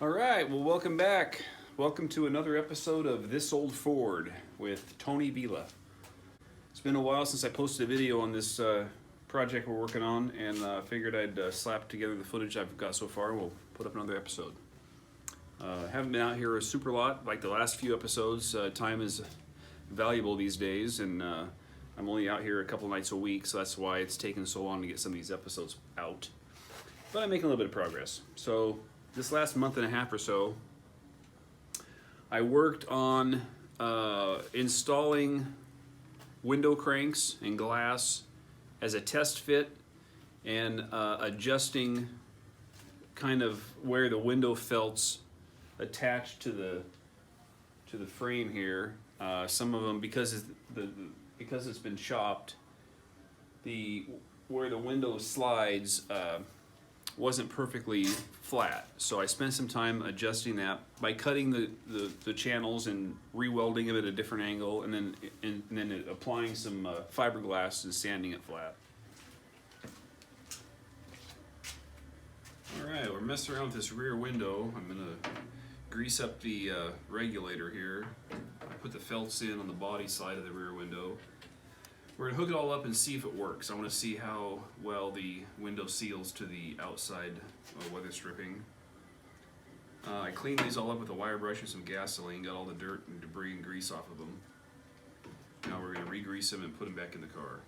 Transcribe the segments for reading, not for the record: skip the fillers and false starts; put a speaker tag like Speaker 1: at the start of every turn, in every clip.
Speaker 1: All right, well, welcome back. Welcome to another episode of This Old Ford with Tony Vila. It's been a while since I posted a video on this project we're working on, and figured I'd slap together the footage I've got so far, and we'll put up another episode. Haven't been out here a super lot like the last few episodes. Time is valuable these days, and I'm only out here a couple nights a week, so that's why it's taken so long to get some of these episodes out. But I'm making a little bit of progress. So this last month and a half or so, I worked on installing window cranks and glass as a test fit and adjusting kind of where the window felts attached to the frame here. Some of them, because it's been chopped, where the window slides wasn't perfectly flat, so I spent some time adjusting that by cutting the channels and re-welding them at a different angle, and then applying some fiberglass and sanding it flat. All right, we're messing around with this rear window. I'm gonna grease up the regulator here. I put the felts in on the body side of the rear window. We're going to hook it all up and see if it works. I want to see how well the window seals to the outside weather stripping. I cleaned these all up with a wire brush and some gasoline, got all the dirt and debris and grease off of them. Now we're going to re-grease them and put them back in the car.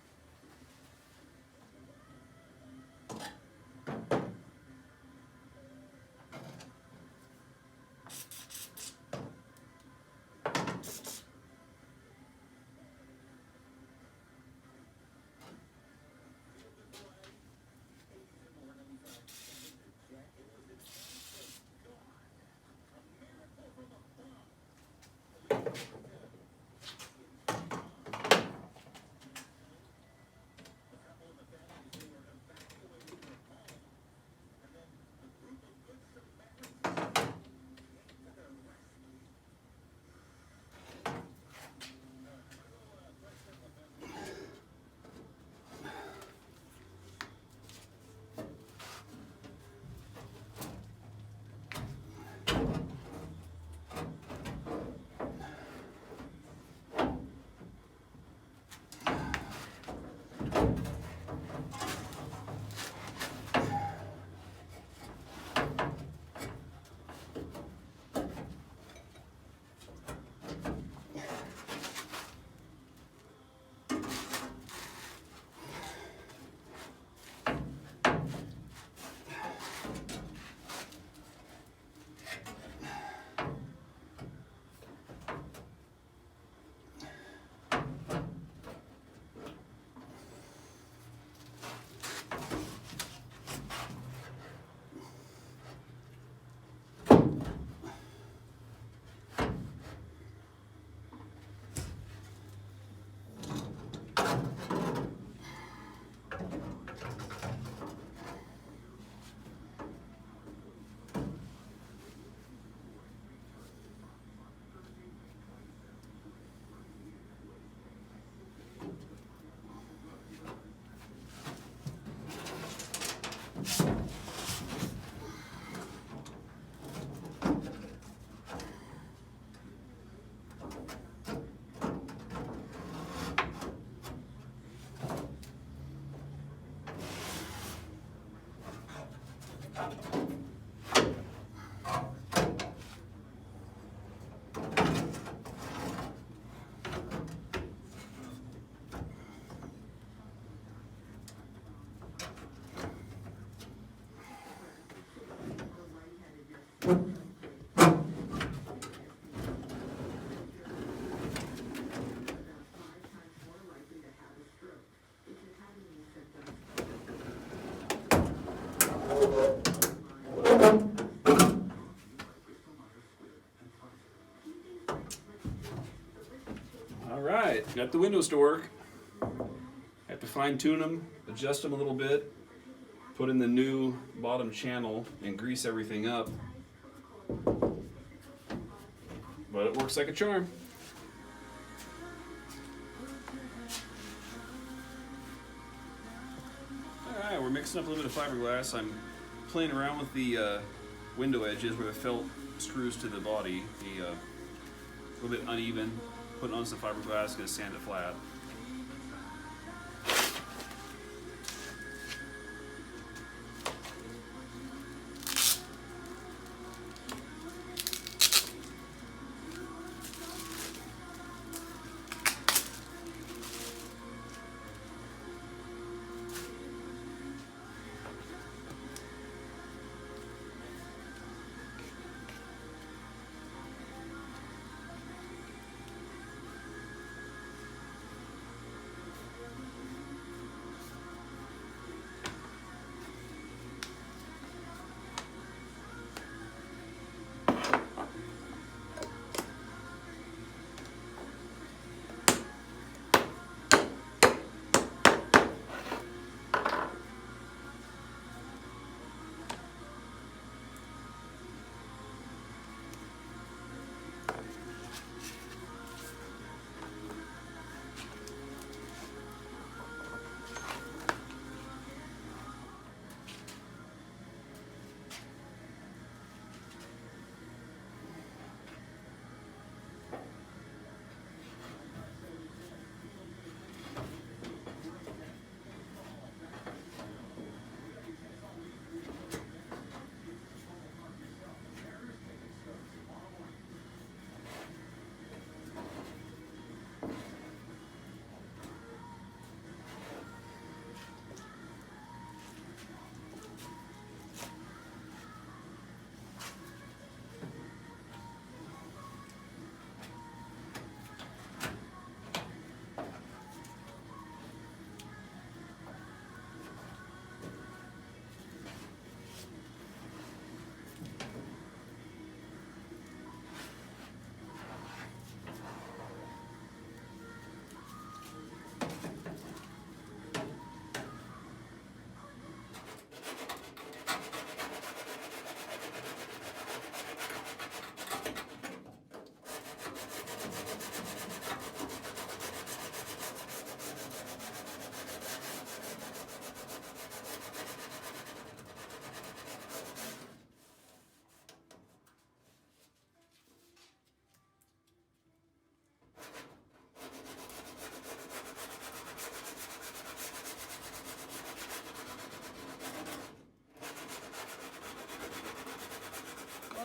Speaker 1: Alright, got the windows to work. Have to fine tune them, adjust them a little bit, put in the new bottom channel and grease everything up. But it works like a charm. Alright, we're mixing up a little bit of fiberglass. I'm playing around with the window edges where the felt screws to the body be a little bit uneven. Putting on some fiberglass, gonna sand it flat.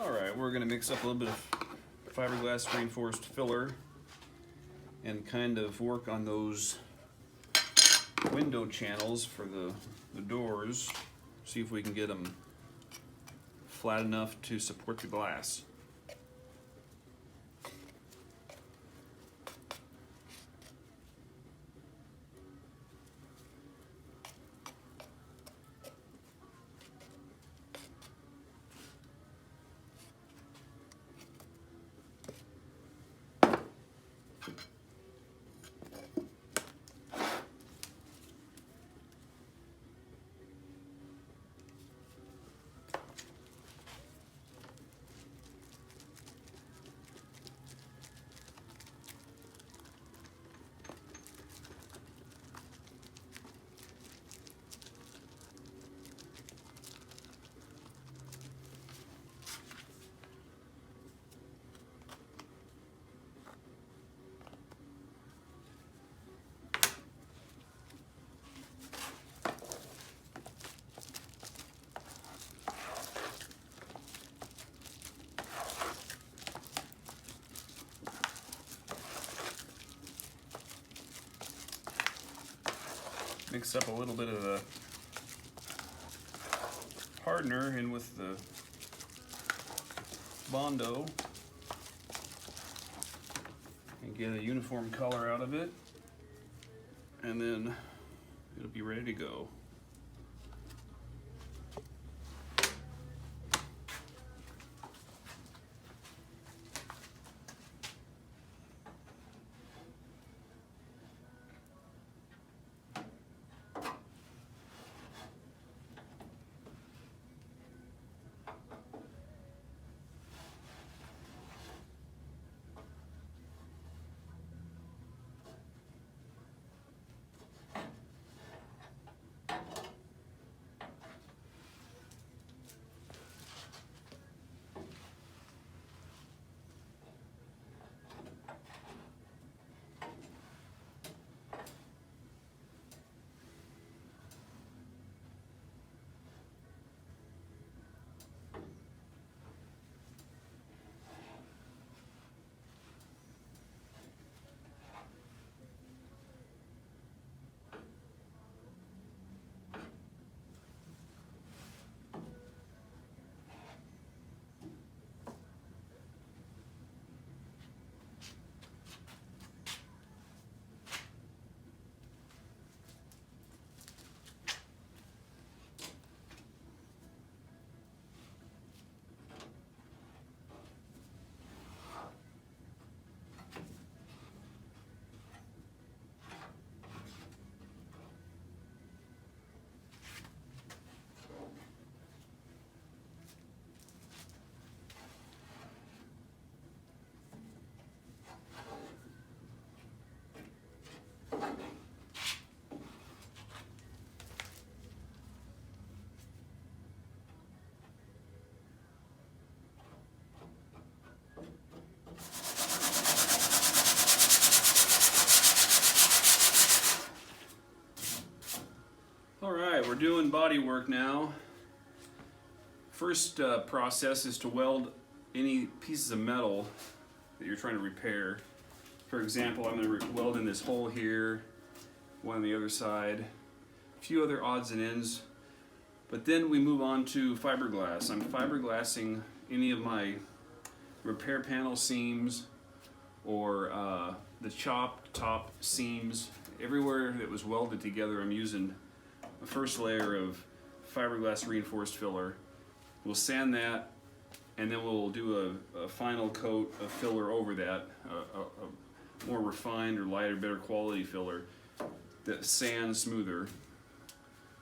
Speaker 1: Alright, we're going to mix up a little bit of fiberglass reinforced filler and kind of work on those window channels for the doors. See if we can get them flat enough to support the glass. Mix up a little bit of the hardener in with the Bondo and get a uniform color out of it, and then it'll be ready to go. doing Bodywork now. First process is to weld any pieces of metal that you're trying to repair. For example, I'm going to weld in this hole here, one on the other side, a few other odds and ends. But then we move on to fiberglass. I'm fiberglassing any of my repair panel seams or the chopped top seams. Everywhere that was welded together, I'm using the first layer of fiberglass reinforced filler. We'll sand that, and then we'll do a final coat of filler over that, a more refined or lighter, better quality filler that sands smoother.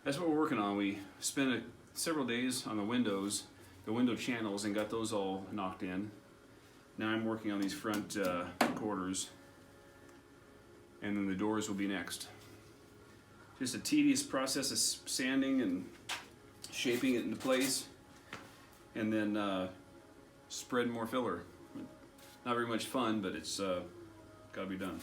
Speaker 1: That's what we're working on. We spent several days on the windows, the window channels, and got those all knocked in. Now I'm working on these front quarters, and then the doors will be next. Just a tedious process of sanding and shaping it into place, and then spread more filler. Not very much fun, but it's got to be done.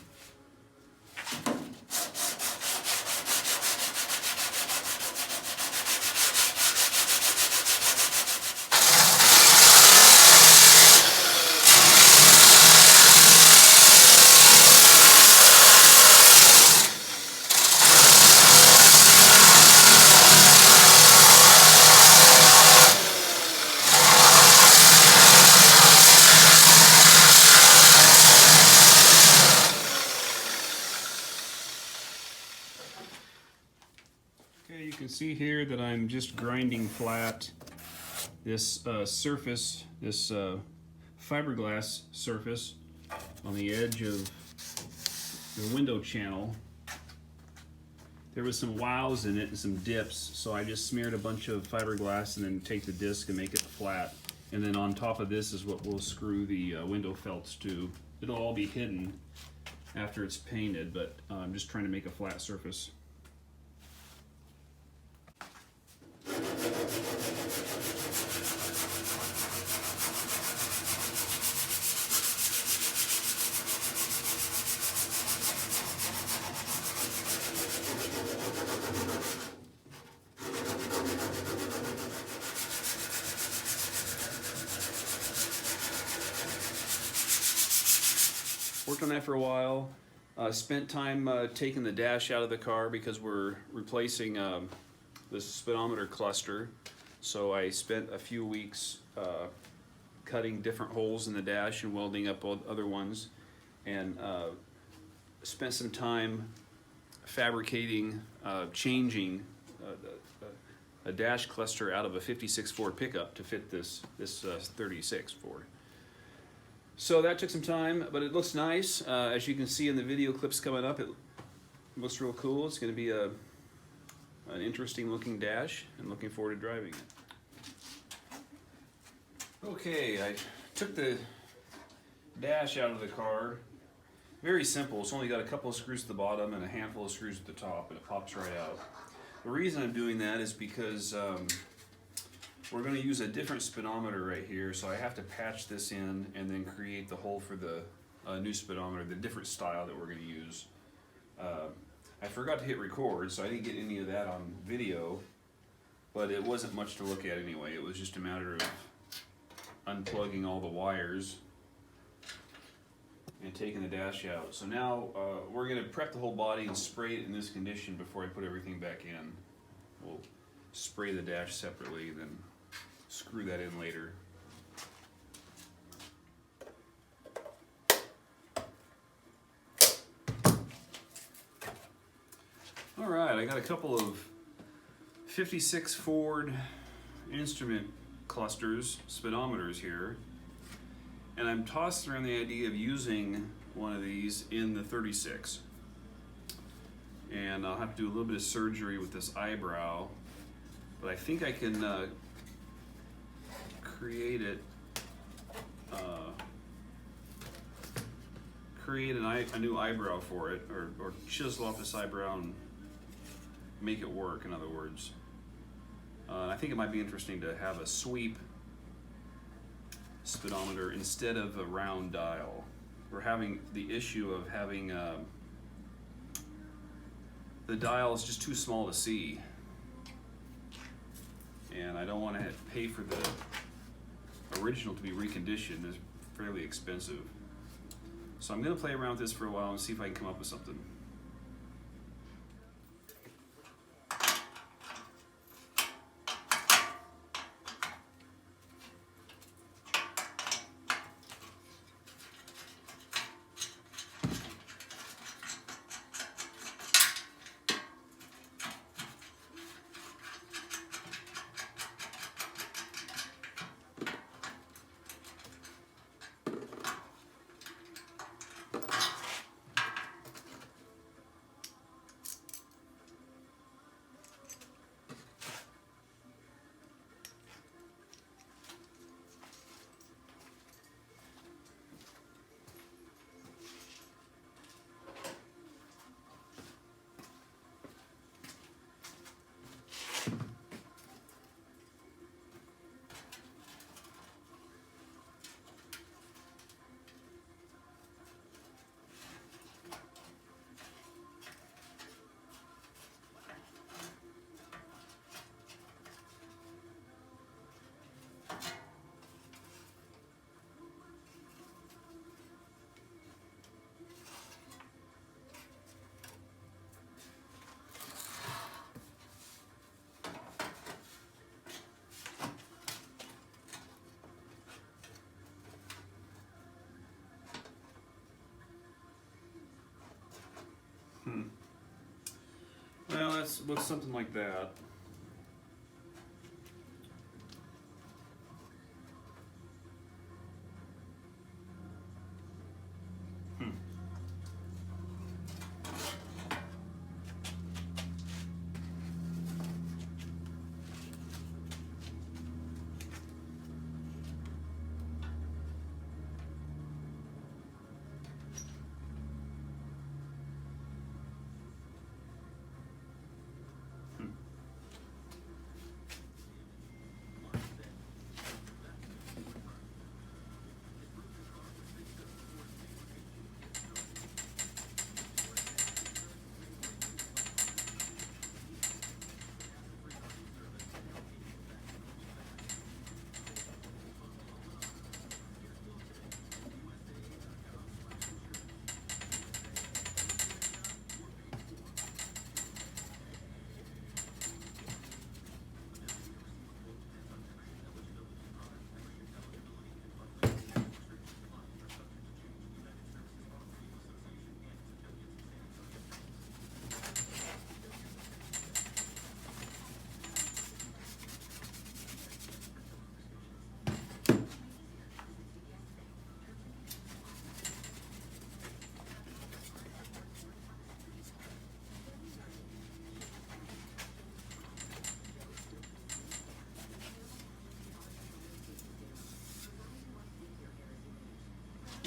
Speaker 1: Okay, you can see here that I'm just grinding flat this surface, this fiberglass surface on the edge of the window channel. There was some wows in it and some dips, so I just smeared a bunch of fiberglass and then take the disc and make it flat. And then on top of this is what we'll screw the window felts to. It'll all be hidden after it's painted, but I'm just trying to make a flat surface. Worked on that for a while. Spent time taking the dash out of the car because we're replacing the speedometer cluster. So I spent a few weeks cutting different holes in the dash and welding up other ones, and spent some time fabricating, changing a dash cluster out of a 56 Ford pickup to fit this 36 Ford. So that took some time, but it looks nice. As you can see in the video clips coming up, it looks real cool. It's going to be an interesting looking dash, and looking forward to driving it. Okay, I took the dash out of the car. Very simple. It's only got a couple of screws at the bottom and a handful of screws at the top, and it pops right out. The reason I'm doing that is because we're going to use a different speedometer right here, so I have to patch this in and then create the hole for the new speedometer, the different style that we're going to use. I forgot to hit record, so I didn't get any of that on video, but it wasn't much to look at anyway. It was just a matter of unplugging all the wires and taking the dash out. So now we're going to prep the whole body and spray it in this condition before I put everything back in. We'll spray the dash separately, then screw that in later. All right, I got a couple of 56 Ford instrument clusters, speedometers here, and I'm tossing around the idea of using one of these in the 36. And I'll have to do a little bit of surgery with this eyebrow, but I think I can create it, create a new eyebrow for it, or chisel off this eyebrow and make it work, in other words. I think it might be interesting to have a sweep speedometer instead of a round dial. We're having the issue of having the dial is just too small to see. and I don't want to pay for the original to be reconditioned. It's fairly expensive. So I'm going to play around with this for a while and see if I can come up with something. Well, that looks something like that.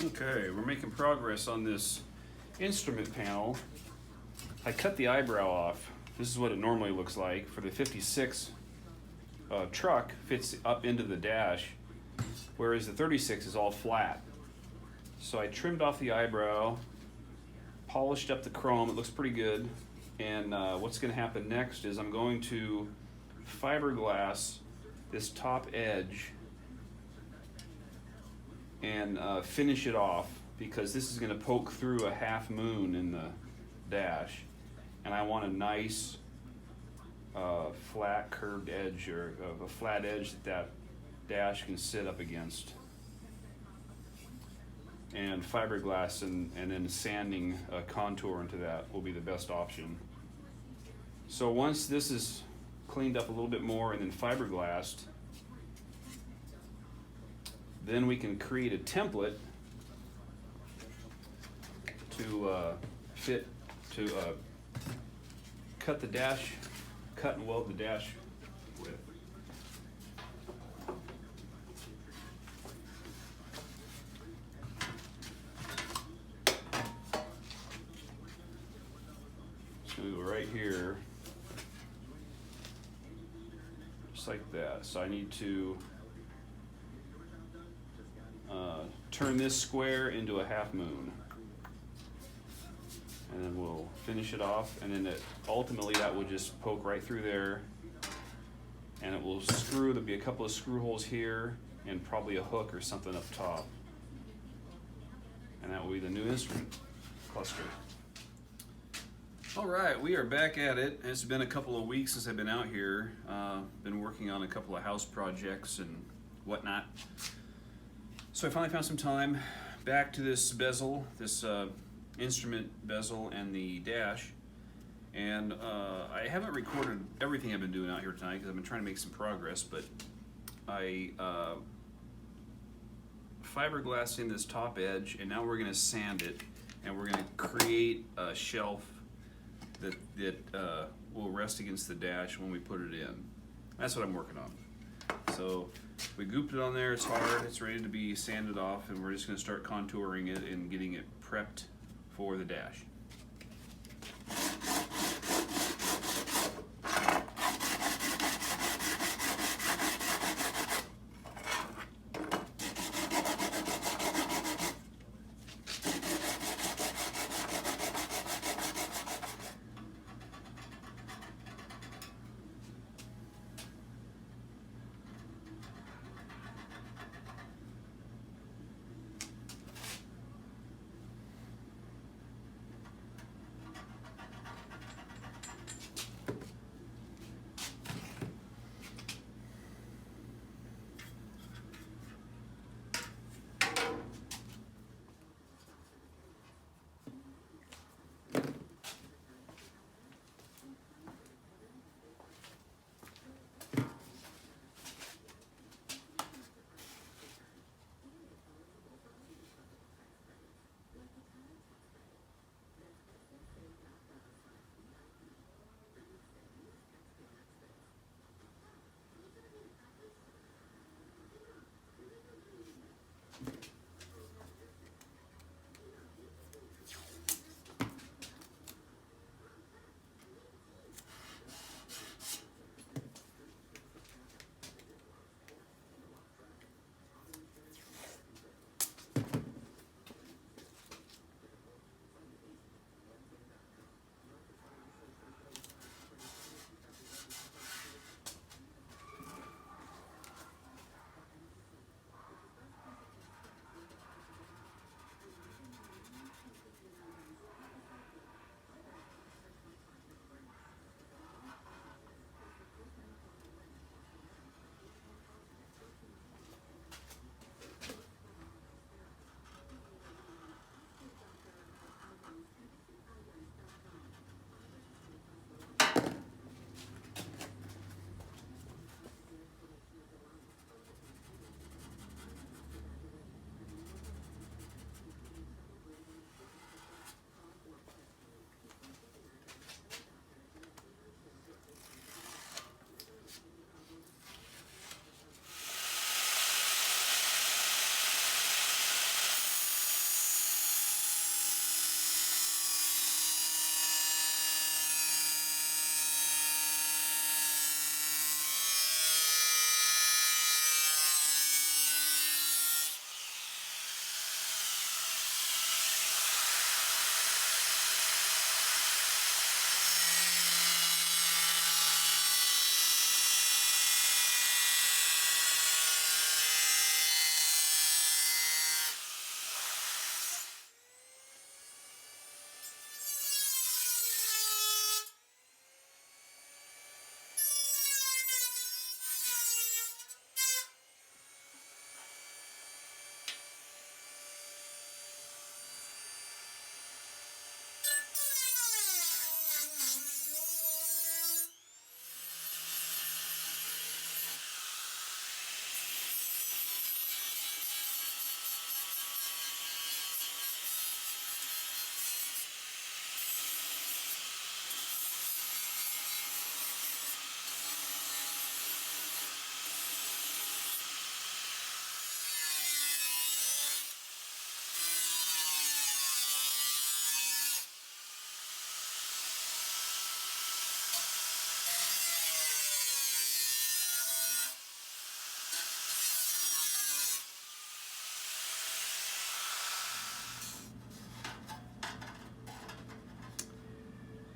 Speaker 1: Okay, we're making progress on this instrument panel. I cut the eyebrow off. This is what it normally looks like. For the 56 truck, fits up into the dash, whereas the 36 is all flat. So I trimmed off the eyebrow, polished up the chrome. It looks pretty good. And what's going to happen next is I'm going to fiberglass this top edge and finish it off, because this is going to poke through a half moon in the dash, and I want a nice flat curved edge, or a flat edge that dash can sit up against. And fiberglass and then sanding a contour into that will be the best option. So once this is cleaned up a little bit more and then fiberglassed, then we can create a template to cut the dash, cut and weld the dash with. So right here, just like that. So I need to turn this square into a half moon, and then we'll finish it off, and then ultimately that will just poke right through there and it will screw. There'll be a couple of screw holes here and probably a hook or something up top, and that will be the new instrument cluster. All right, we are back at it. It's been a couple of weeks since I've been out here. Been working on a couple of house projects and whatnot. So I finally found some time back to this bezel, this instrument bezel and the dash. And I haven't recorded everything I've been doing out here tonight because I've been trying to make some progress, but I fiberglassing this top edge, and now we're going to sand it, and we're going to create a shelf that will rest against the dash when we put it in. That's what I'm working on. So we gooped it on there, it's hard, it's ready to be sanded off, and we're just going to start contouring it and getting it prepped for the dash.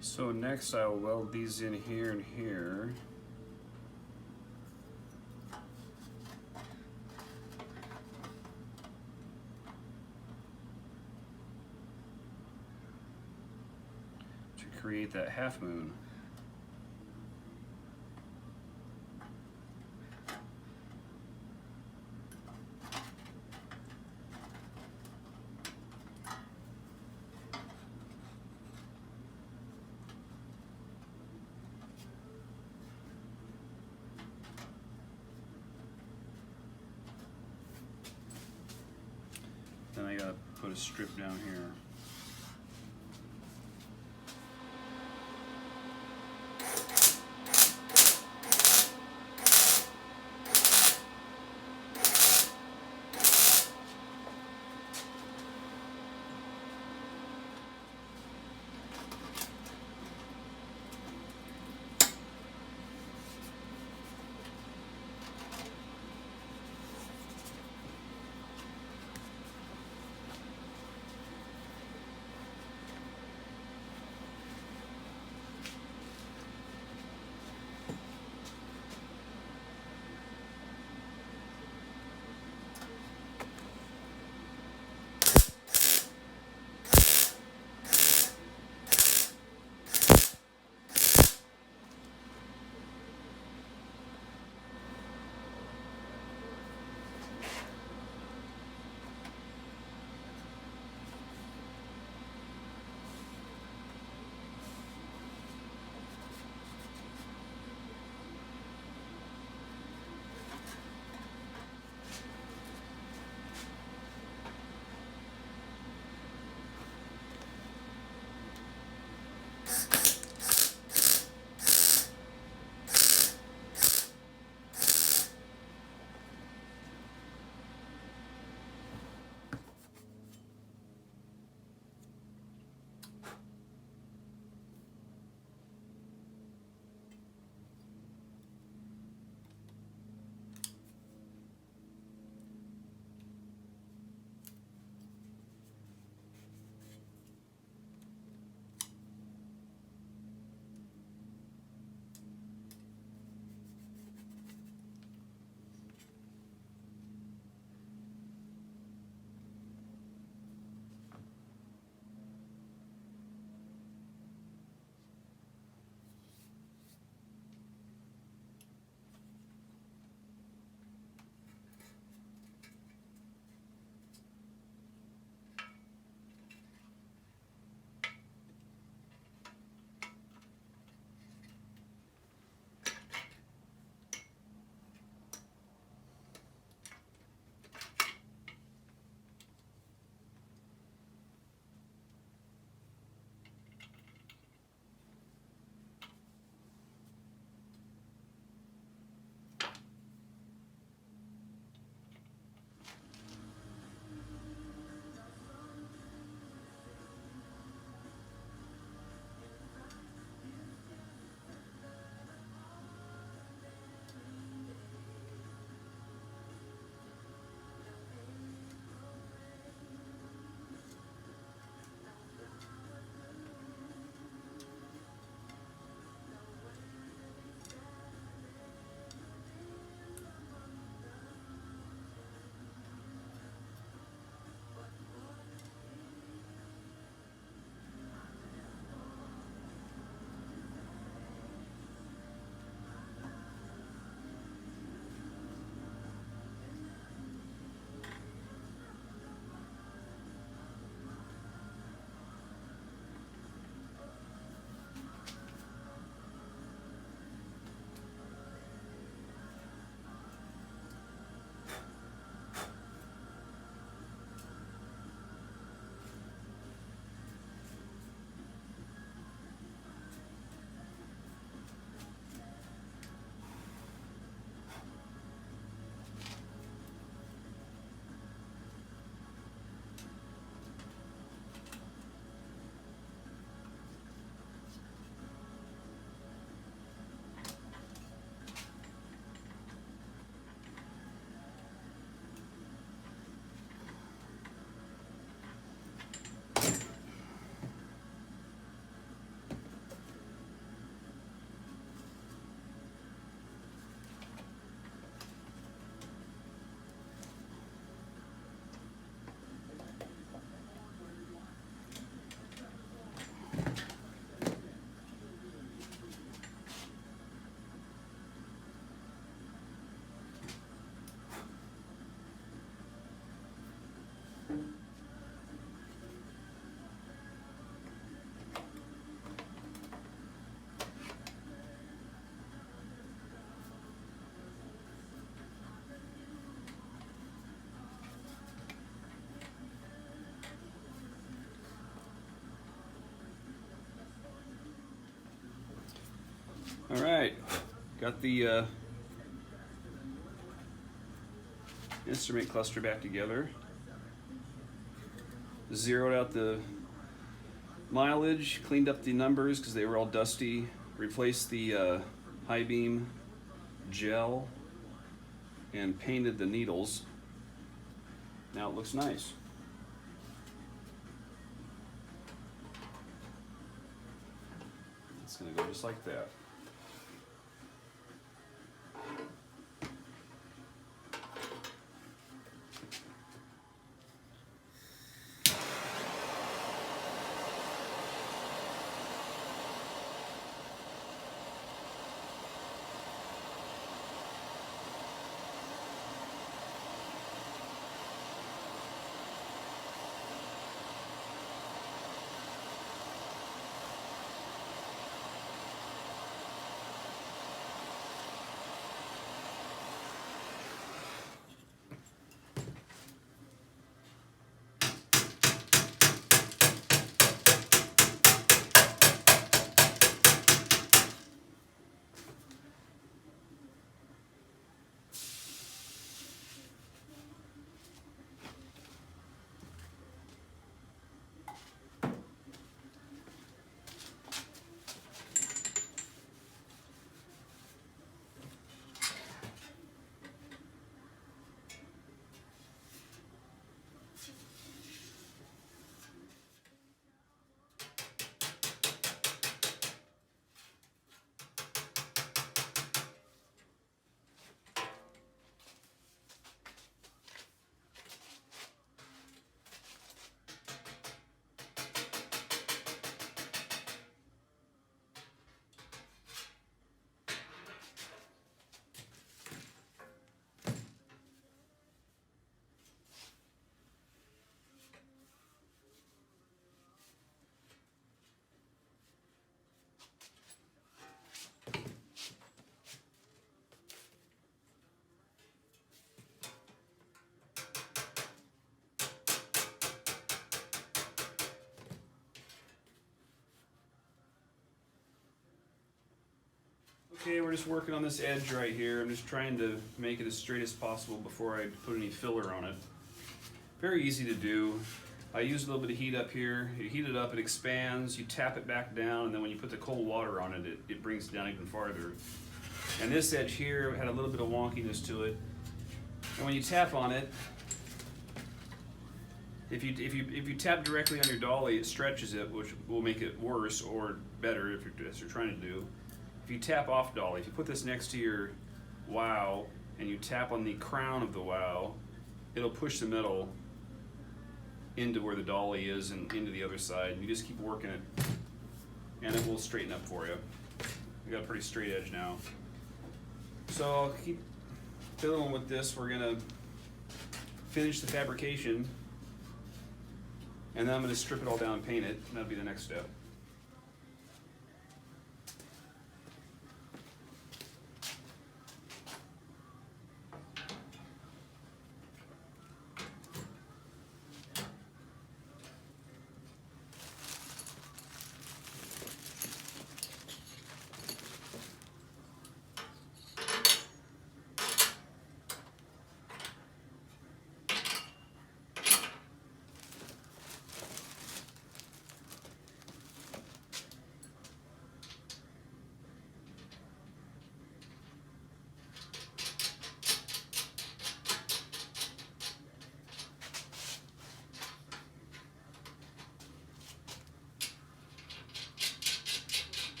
Speaker 1: So next I'll weld these in here and here. create that half moon. Then I gotta put a strip down here. All right, got the instrument cluster back together. Zeroed out the mileage, cleaned up the numbers because they were all dusty, replaced the high beam gel, and painted the needles. Now it looks nice. It's going to go just like that. Okay, we're just working on this edge right here. I'm just trying to make it as straight as possible before I put any filler on it. Very easy to do. I use a little bit of heat up here. You heat it up, it expands, you tap it back down, and then when you put the cold water on it, it brings it down even farther. And this edge here had a little bit of wonkiness to it. And when you tap on it, if you tap directly on your dolly, it stretches it, which will make it worse or better if you're trying to do. If you tap off dolly, if you put this next to your wow and you tap on the crown of the wow, it'll push the metal into where the dolly is and into the other side. And you just keep working it and it will straighten up for you. We got a pretty straight edge now. So I'll keep fiddling with this. We're gonna finish the fabrication and then I'm gonna strip it all down and paint it, and that'll be the next step.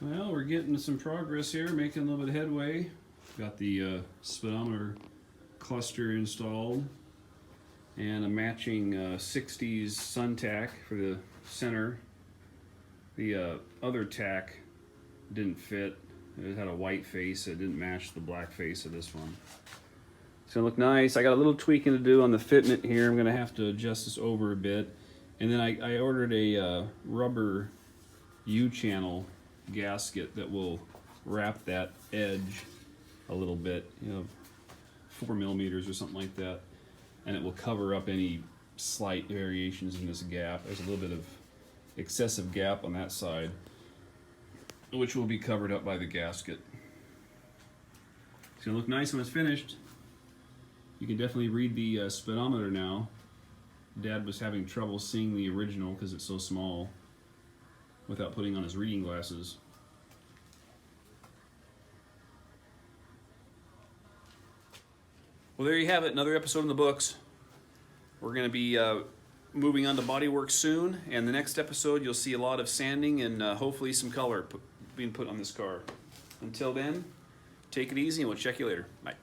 Speaker 1: Well, we're getting some progress here, making a little bit of headway. Got the speedometer cluster installed and a matching 60s sun tack for the center. The other tack didn't fit. It had a white face. It didn't match the black face of this one. It's gonna look nice. I got a little tweaking to do on the fitment here. I'm gonna have to adjust this over a bit. And then I ordered a rubber U-channel gasket that will wrap that edge a little bit, 4 millimeters or something like that, and it will cover up any slight variations in this gap. There's a little bit of excessive gap on that side, which will be covered up by the gasket. It's gonna look nice when it's finished. You can definitely read the speedometer now. Dad was having trouble seeing the original because it's so small without putting on his reading glasses. Well, there you have it, another episode in the books. We're going to be moving on to Bodywork soon, and the next episode you'll see a lot of sanding and hopefully some color being put on this car. Until then, take it easy and we'll check you later. Bye.